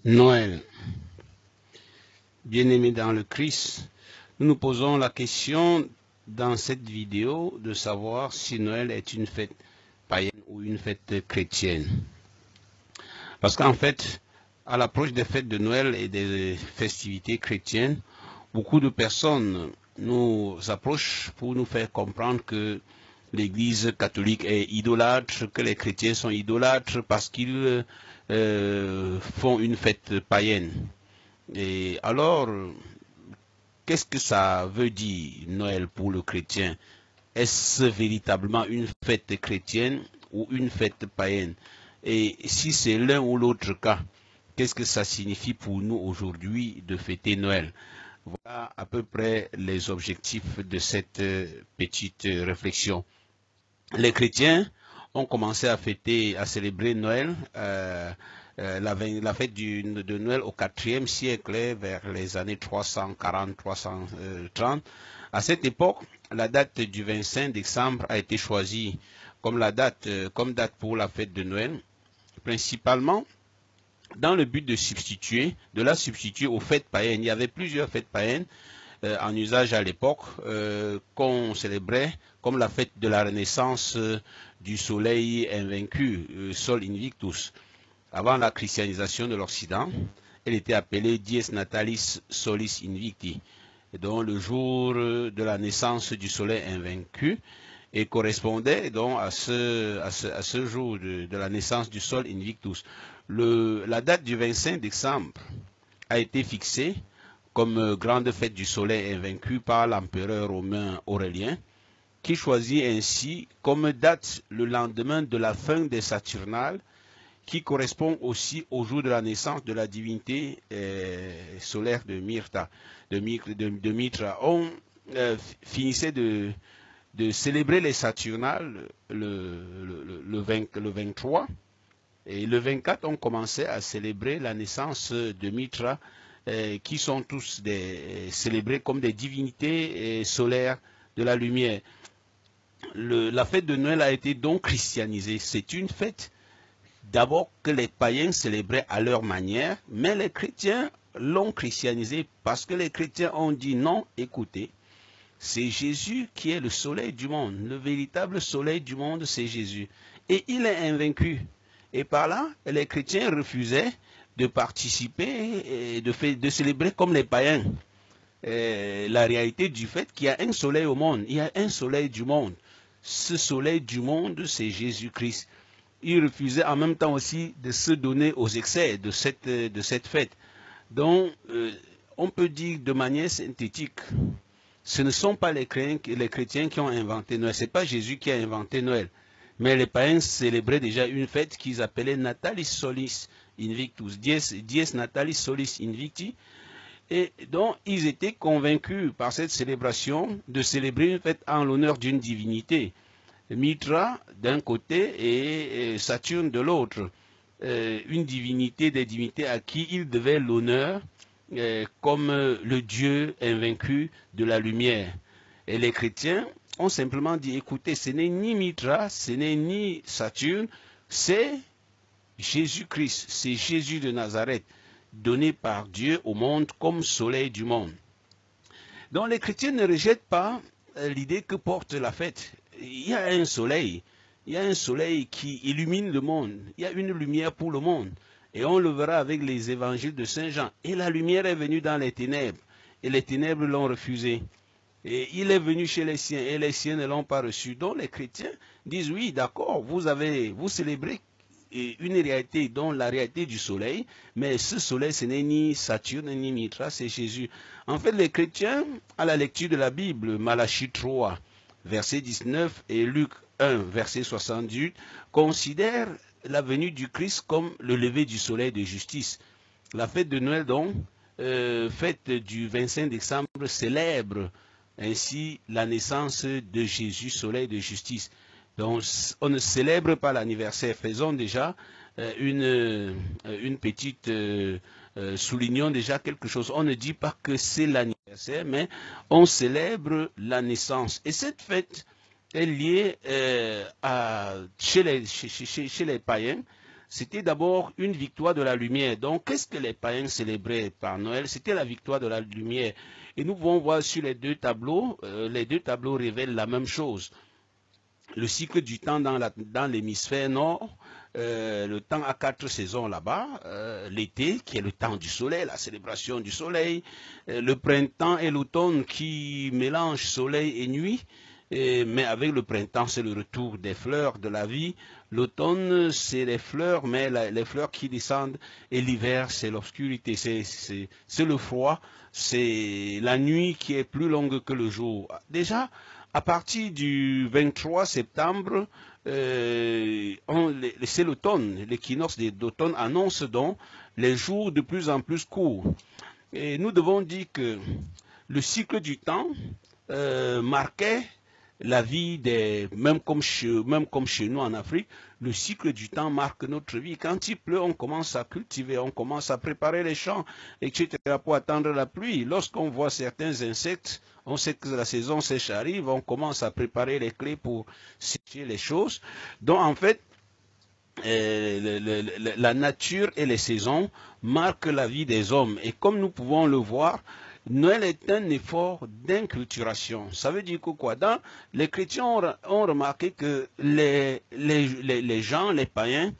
Noël. Bien-aimés dans le Christ, nous nous posons la question dans cette vidéo de savoir si Noël est une fête païenne ou une fête chrétienne. Parce qu'en fait, à l'approche des fêtes de Noël et des festivités chrétiennes, beaucoup de personnes nous approchent pour nous faire comprendre que l'Église catholique est idolâtre, que les chrétiens sont idolâtres parce qu'ils font une fête païenne. Et alors, qu'est-ce que ça veut dire Noël pour le chrétien? Est-ce véritablement une fête chrétienne ou une fête païenne? Et si c'est l'un ou l'autre cas, qu'est-ce que ça signifie pour nous aujourd'hui de fêter Noël? Voilà à peu près les objectifs de cette petite réflexion. Les chrétiens ont commencé à fêter, à célébrer Noël, la fête de Noël au IVe siècle, vers les années 340-330. À cette époque, la date du 25 décembre a été choisie comme date pour la fête de Noël, principalement dans le but de la substituer aux fêtes païennes. Il y avait plusieurs fêtes païennes en usage à l'époque qu'on célébrait comme la fête de la renaissance du soleil invaincu, Sol Invictus. Avant la christianisation de l'Occident, elle était appelée Dies Natalis Solis Invicti, donc le jour de la naissance du soleil invaincu, et correspondait donc à ce jour de la naissance du Sol Invictus. La date du 25 décembre a été fixée comme grande fête du soleil invaincu par l'empereur romain Aurélien, qui choisit ainsi comme date le lendemain de la fin des Saturnales, qui correspond aussi au jour de la naissance de la divinité solaire de Mithra. On finissait de célébrer les Saturnales le 23, et le 24, on commençait à célébrer la naissance de Mithra, qui sont tous célébrés comme des divinités solaires de la lumière. La fête de Noël a été donc christianisée. C'est une fête d'abord que les païens célébraient à leur manière, mais les chrétiens l'ont christianisée parce que les chrétiens ont dit non, écoutez, c'est Jésus qui est le soleil du monde. Le véritable soleil du monde, c'est Jésus. Et il est invaincu. Et par là, les chrétiens refusaient de participer et de célébrer comme les païens la réalité du fait qu'il y a un soleil au monde. Il y a un soleil du monde. Ce soleil du monde, c'est Jésus-Christ. Ils refusaient en même temps aussi de se donner aux excès de cette fête. Donc, on peut dire de manière synthétique, ce ne sont pas les chrétiens qui ont inventé Noël. Ce n'est pas Jésus qui a inventé Noël. Mais les païens célébraient déjà une fête qu'ils appelaient Natalis Solis Invictus, Dies Natalis Solis Invicti. Et donc, ils étaient convaincus par cette célébration de célébrer une fête en l'honneur d'une divinité. Mithra d'un côté et Saturne de l'autre. Une divinité des divinités à qui ils devaient l'honneur comme le Dieu invaincu de la lumière. Et les chrétiens ont simplement dit, écoutez, ce n'est ni Mithra, ce n'est ni Saturne, c'est Jésus-Christ, c'est Jésus de Nazareth, donné par Dieu au monde comme soleil du monde. Donc les chrétiens ne rejettent pas l'idée que porte la fête. Il y a un soleil qui illumine le monde, il y a une lumière pour le monde. Et on le verra avec les évangiles de Saint Jean. Et la lumière est venue dans les ténèbres, et les ténèbres l'ont refusé. Et il est venu chez les siens, et les siens ne l'ont pas reçu. Donc les chrétiens disent, oui, d'accord, vous célébrez une réalité, dont la réalité du soleil, mais ce soleil, ce n'est ni Saturne, ni Mithra, c'est Jésus. En fait, les chrétiens, à la lecture de la Bible, Malachie 3, verset 19, et Luc 1, verset 78, considèrent la venue du Christ comme le lever du soleil de justice. La fête de Noël, donc, fête du 25 décembre, célèbre ainsi la naissance de Jésus, soleil de justice. Donc, on ne célèbre pas l'anniversaire. Faisons déjà une petite... soulignons déjà quelque chose. On ne dit pas que c'est l'anniversaire, mais on célèbre la naissance. Et cette fête est liée chez les païens c'était d'abord une victoire de la lumière. Donc, qu'est-ce que les païens célébraient par Noël? C'était la victoire de la lumière. Et nous pouvons voir sur les deux tableaux révèlent la même chose. Le cycle du temps dans l'hémisphère nord, le temps a 4 saisons là-bas. L'été, qui est le temps du soleil, la célébration du soleil. Le printemps et l'automne qui mélangent soleil et nuit. Mais avec le printemps, c'est le retour des fleurs de la vie. L'automne, c'est les fleurs, mais les fleurs qui descendent. Et l'hiver, c'est l'obscurité, c'est le froid, c'est la nuit qui est plus longue que le jour. Déjà, à partir du 23 septembre, c'est l'automne. L'équinoxe d'automne annonce donc les jours de plus en plus courts. Et nous devons dire que le cycle du temps marquait la vie même comme chez nous en Afrique, le cycle du temps marque notre vie. Quand il pleut, on commence à cultiver, on commence à préparer les champs, etc. pour attendre la pluie. Lorsqu'on voit certains insectes, on sait que la saison sèche arrive, on commence à préparer les clés pour sécher les choses. Donc en fait, la nature et les saisons marquent la vie des hommes. Et comme nous pouvons le voir, Noël est un effort d'inculturation. Ça veut dire que quoi? Les chrétiens ont remarqué que les gens, les païens,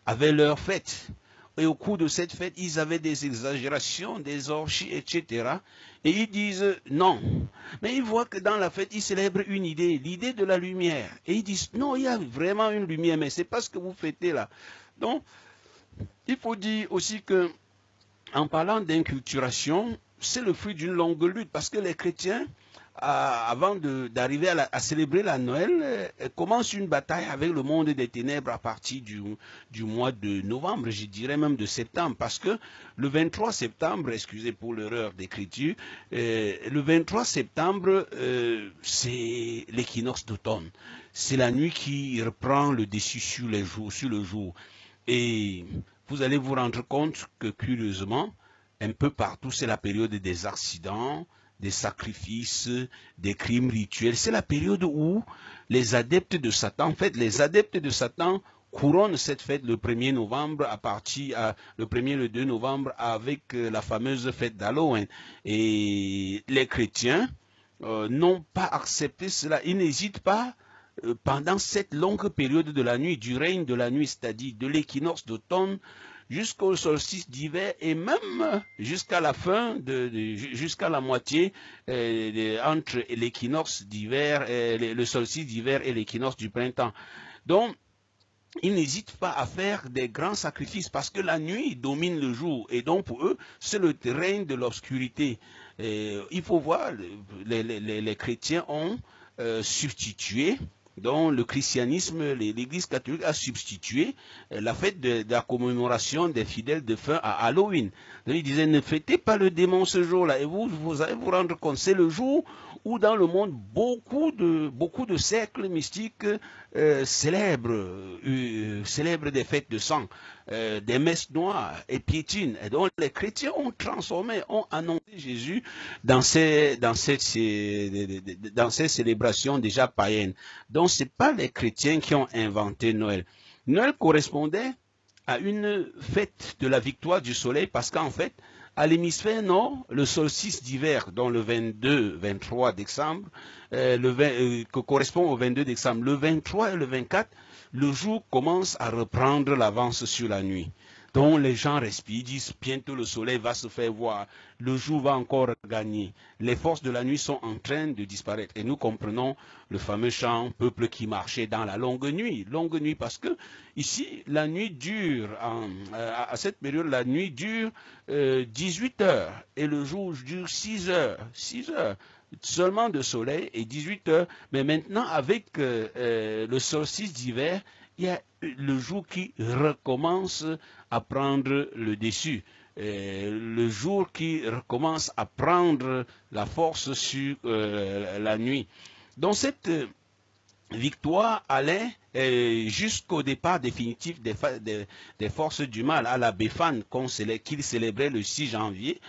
avaient leur fête. Et au cours de cette fête, ils avaient des exagérations, des orgies, etc. Et ils disent non. Mais ils voient que dans la fête, ils célèbrent une idée, l'idée de la lumière. Et ils disent non, il y a vraiment une lumière, mais c'est pas ce que vous fêtez là. Donc, il faut dire aussi que, en parlant d'inculturation, c'est le fruit d'une longue lutte, parce que les chrétiens, avant d'arriver à célébrer la Noël, commencent une bataille avec le monde des ténèbres à partir du mois de novembre, je dirais même de septembre, parce que le 23 septembre, excusez pour l'erreur d'écriture, le 23 septembre, c'est l'équinoxe d'automne. C'est la nuit qui reprend le dessus sur le jour. Et vous allez vous rendre compte que, curieusement, un peu partout, c'est la période des accidents, des sacrifices, des crimes rituels. C'est la période où les adeptes de Satan, en fait, les adeptes de Satan couronnent cette fête le 1er novembre le 1er et le 2 novembre avec la fameuse fête d'Halloween. Et les chrétiens n'ont pas accepté cela. Ils n'hésitent pas pendant cette longue période de la nuit, du règne de la nuit, c'est-à-dire de l'équinoxe d'automne, jusqu'au solstice d'hiver et même jusqu'à la fin, jusqu'à la moitié entre l'équinoxe d'hiver, le solstice d'hiver et l'équinoxe du printemps. Donc, ils n'hésitent pas à faire des grands sacrifices parce que la nuit domine le jour et donc pour eux, c'est le règne de l'obscurité. Il faut voir, les chrétiens ont substitué. Donc le christianisme, l'Église catholique a substitué la fête de la commémoration des fidèles défunts à Halloween. Donc il disait, ne fêtez pas le démon ce jour-là. Et vous allez vous rendre compte, c'est le jour où dans le monde, beaucoup de cercles mystiques célèbrent des fêtes de sang, des messes noires et piétines. Et donc les chrétiens ont transformé, ont annoncé Jésus dans ces célébrations déjà païennes. Donc ce n'est pas les chrétiens qui ont inventé Noël. Noël correspondait à une fête de la victoire du soleil parce qu'en fait, à l'hémisphère nord, le solstice d'hiver, dont le 22-23 décembre, que correspond au 22 décembre, le 23 et le 24, le jour commence à reprendre l'avance sur la nuit. Donc les gens respirent, disent bientôt le soleil va se faire voir, le jour va encore gagner. Les forces de la nuit sont en train de disparaître. Et nous comprenons le fameux chant « Peuple qui marchait dans la longue nuit ». Longue nuit parce que ici, la nuit dure, à cette période, la nuit dure 18 heures et le jour dure 6 heures. 6 heures seulement de soleil et 18 heures. Mais maintenant, avec le solstice d'hiver, il y a le jour qui recommence à prendre le dessus. Le jour qui recommence à prendre la force sur la nuit. Donc cette victoire allait jusqu'au départ définitif des forces du mal, à la Béphane qu'il célébrait le 6 janvier,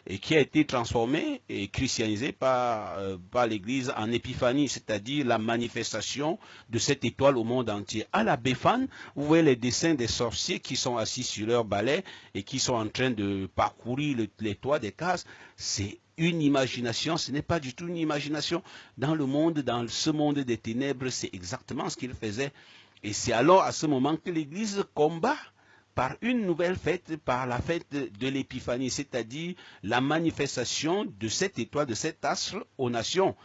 et qui a été transformé et christianisé par l'Église en Épiphanie, c'est-à-dire la manifestation de cette étoile au monde entier. À la Béphane, vous voyez les dessins des sorciers qui sont assis sur leur balai et qui sont en train de parcourir les toits des cases. C'est une imagination, ce n'est pas du tout une imagination. Dans ce monde des ténèbres, c'est exactement ce qu'il faisait. Et c'est alors à ce moment que l'Église combat par une nouvelle fête, par la fête de l'Épiphanie, c'est-à-dire la manifestation de cette étoile, de cet astre aux nations.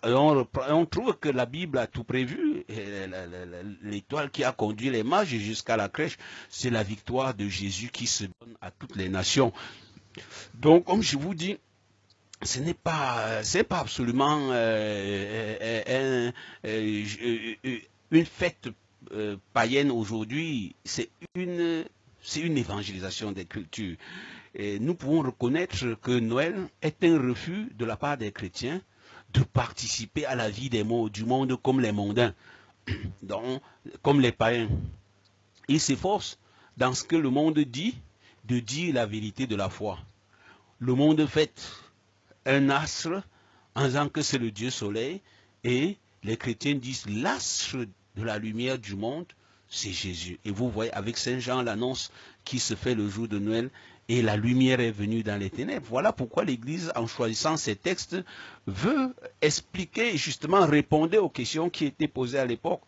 On trouve que la Bible a tout prévu. L'étoile qui a conduit les mages jusqu'à la crèche, c'est la victoire de Jésus qui se donne à toutes les nations. Donc, comme je vous dis, c'est pas absolument une fête païenne aujourd'hui, c'est une évangélisation des cultures. Et nous pouvons reconnaître que Noël est un refus de la part des chrétiens de participer à la vie du monde comme les mondains, donc, comme les païens. Ils s'efforcent, dans ce que le monde dit, de dire la vérité de la foi. Le monde fête un astre en disant que c'est le Dieu soleil, et les chrétiens disent l'astre de la lumière du monde, c'est Jésus. Et vous voyez avec Saint Jean l'annonce qui se fait le jour de Noël, et la lumière est venue dans les ténèbres. Voilà pourquoi l'Église, en choisissant ces textes, veut expliquer et justement répondre aux questions qui étaient posées à l'époque.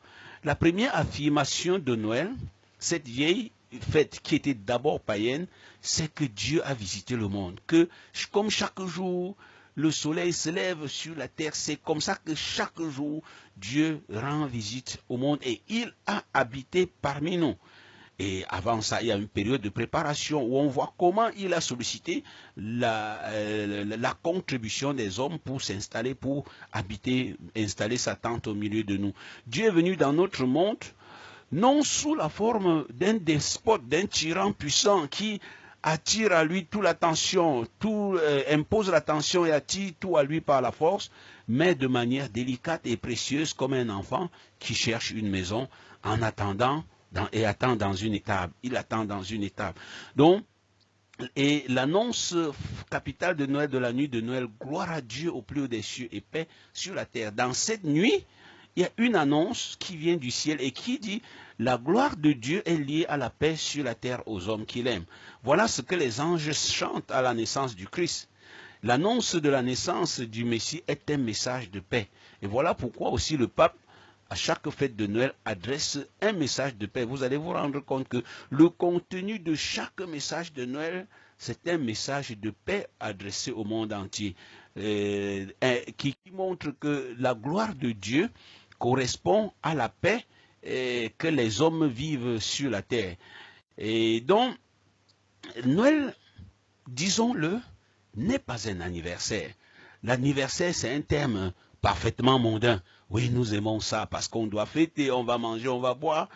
La première affirmation de Noël, cette vieille fête qui était d'abord païenne, c'est que Dieu a visité le monde. Que comme chaque jour, le soleil se lève sur la terre, c'est comme ça que chaque jour, Dieu rend visite au monde et il a habité parmi nous. Et avant ça, il y a une période de préparation où on voit comment il a sollicité la contribution des hommes pour s'installer, pour habiter, installer sa tente au milieu de nous. Dieu est venu dans notre monde, non sous la forme d'un despote, d'un tyran puissant qui attire à lui toute l'attention, impose l'attention et attire tout à lui par la force, mais de manière délicate et précieuse comme un enfant qui cherche une maison en attendant et attend dans une étable. Il attend dans une étable. Donc, et l'annonce capitale de Noël, de la nuit de Noël, gloire à Dieu au plus haut des cieux et paix sur la terre. Dans cette nuit, il y a une annonce qui vient du ciel et qui dit la gloire de Dieu est liée à la paix sur la terre aux hommes qu'il aime. Voilà ce que les anges chantent à la naissance du Christ. L'annonce de la naissance du Messie est un message de paix. Et voilà pourquoi aussi le pape, à chaque fête de Noël, adresse un message de paix. Vous allez vous rendre compte que le contenu de chaque message de Noël, c'est un message de paix adressé au monde entier, qui montre que la gloire de Dieu correspond à la paix que les hommes vivent sur la terre. Et donc, Noël, disons-le, n'est pas un anniversaire. L'anniversaire, c'est un terme parfaitement mondain. Oui, nous aimons ça parce qu'on doit fêter, on va manger, on va boire.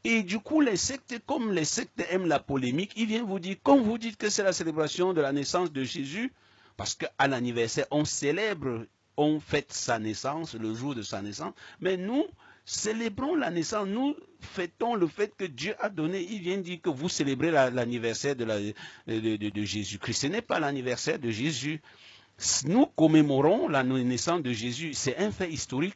Et du coup, les sectes, comme les sectes aiment la polémique, ils viennent vous dire, quand vous dites que c'est la célébration de la naissance de Jésus, parce qu'à l'anniversaire, on célèbre, on fête sa naissance, le jour de sa naissance, mais nous célébrons la naissance, nous fêtons le fait que Dieu a donné. Il vient dire que vous célébrez l'anniversaire de Jésus-Christ. Ce n'est pas l'anniversaire de Jésus. Nous commémorons la naissance de Jésus. C'est un fait historique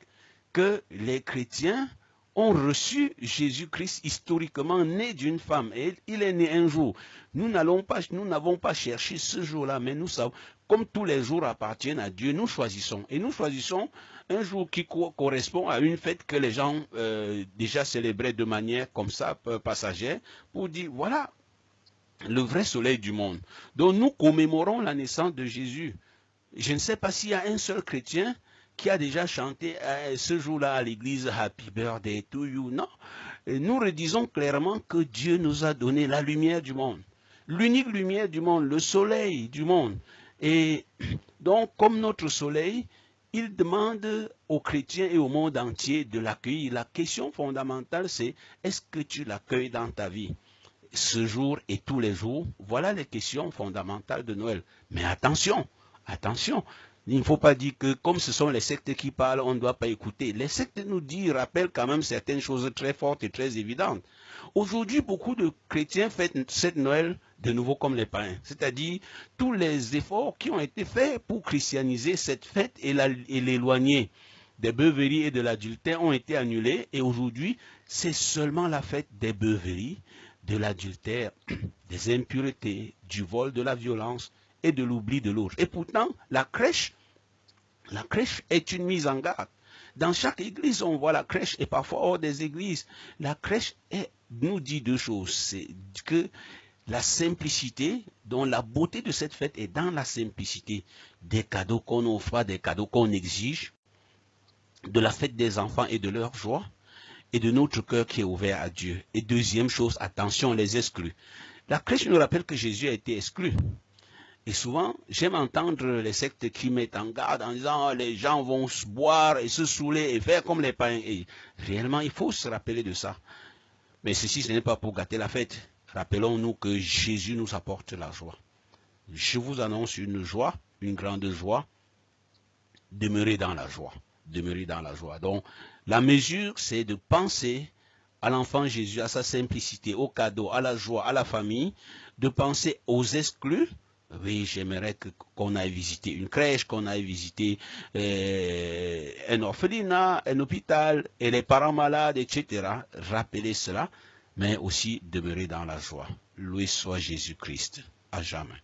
que les chrétiens ont reçu Jésus-Christ historiquement né d'une femme. Et il est né un jour. Nous n'avons pas cherché ce jour-là, mais nous savons, comme tous les jours appartiennent à Dieu, nous choisissons. Et nous choisissons un jour qui correspond à une fête que les gens déjà célébraient de manière comme ça, passagère, pour dire, voilà, le vrai soleil du monde. Donc nous commémorons la naissance de Jésus. Je ne sais pas s'il y a un seul chrétien qui a déjà chanté ce jour-là à l'église Happy Birthday to you. Non. Nous redisons clairement que Dieu nous a donné la lumière du monde. L'unique lumière du monde, le soleil du monde. Et donc, comme notre soleil, il demande aux chrétiens et au monde entier de l'accueillir. La question fondamentale, c'est est-ce que tu l'accueilles dans ta vie? Ce jour et tous les jours, voilà les questions fondamentales de Noël. Mais attention, attention, Il ne faut pas dire que comme ce sont les sectes qui parlent, on ne doit pas écouter. Les sectes nous disent, rappellent quand même certaines choses très fortes et très évidentes. Aujourd'hui, beaucoup de chrétiens fêtent cette Noël de nouveau comme les païens. C'est-à-dire tous les efforts qui ont été faits pour christianiser cette fête et l'éloigner des beuveries et de l'adultère ont été annulés. Et aujourd'hui, c'est seulement la fête des beuveries, de l'adultère, des impuretés, du vol, de la violence et de l'oubli de l'autre. Et pourtant, la crèche est une mise en garde. Dans chaque église, on voit la crèche, et parfois hors des églises. La crèche nous dit deux choses. C'est que la simplicité, dont la beauté de cette fête est dans la simplicité des cadeaux qu'on offre, des cadeaux qu'on exige, de la fête des enfants et de leur joie, et de notre cœur qui est ouvert à Dieu. Et deuxième chose, attention, les exclus. La crèche nous rappelle que Jésus a été exclu. Et souvent, j'aime entendre les sectes qui mettent en garde en disant les gens vont se boire et se saouler et faire comme les païens. Et réellement, il faut se rappeler de ça. Mais ceci, ce n'est pas pour gâter la fête. Rappelons-nous que Jésus nous apporte la joie. Je vous annonce une joie, une grande joie. Demeurez dans la joie. Demeurez dans la joie. Donc, la mesure, c'est de penser à l'enfant Jésus, à sa simplicité, au cadeau, à la joie, à la famille, de penser aux exclus. Oui, j'aimerais qu'on aille visiter une crèche, qu'on aille visiter un orphelinat, un hôpital, et les parents malades, etc. Rappelez cela, mais aussi demeurer dans la joie. Loué soit Jésus-Christ, à jamais.